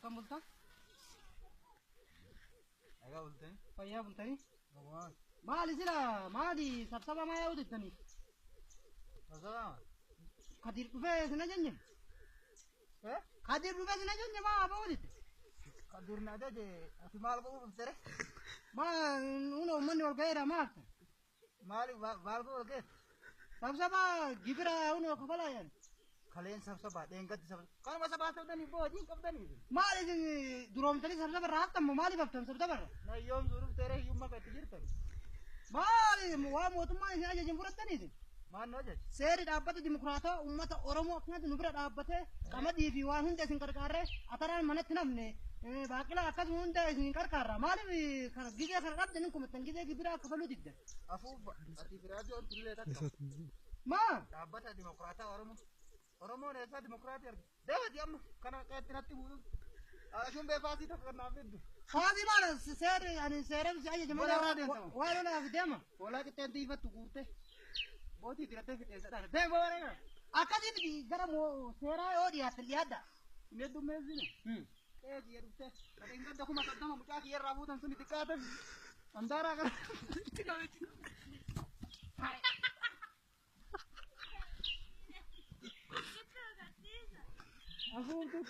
Akkam bultaa? Nagaa bultanii? Fayyaa bultanii? Nagumaan. Maali sila maali sabsaba maa yaa'u jettanii? Sabsaba? Kadir dhufee sina jenne? Kadir dhufee sina jenne maa ba'u jette? Kadir na ajaje ati maal ba'uu dhuftere? Maa uno manni ol ga'eera maal? Maali maal ba'uu ol ga'eera? Sabsaba gibira uno kafalaa yaani. Kaleen sabsaba dheengatti sabsaba. Kanuma sabaa sabdanii boojii qabdanii. Maali isin duroomtanii sabsaba irraa haftan moo maaliif haftan sabsaba irra? Na yoom suuruf tere hiyyummaa kan itti jirtan. Maali waa mootummaan isin ajajin fudhattanii isin? Maal nu ajaje? Seeri dhaabbata dimokiraataa uummata Oromoo akkanatti nu bira dhaabbatee qamadii fi waan hunda isin qarqaarree ataraan manatti namne baaqilaa akkasuma hunda isin qarqaarra. Maaliif kana gizee kana dhabdanii kumattan gizee gibiraa kafaluu diddan? Afuufa ati firaajoon tullee takka. Maa? Dhaabbata dimokiraataa Oromoo. Oromoon eessaa dimokiraatii arga. Deemati amma kana qeetti natti buusu. Ashuun beefaasii takka kan naaf fiddu. Faasii maal seerri ani seerri si ajajama. Walirraa deemtama. Waa lolaaf deema. Hoolaa qixxeen tiifattu guurtee. Mootii diratee fixeensa dhaala. Deema waree. Akkasitti gara seeraa yoo dhiyaatte dhiyaadda. Inni heddummeessine. Qeeti jedhuftee. Kadheen gadda kuma qaddama mucaa kiyyarraa fuutan suni xiqqaatan. Andaaraa kana. Aku untuk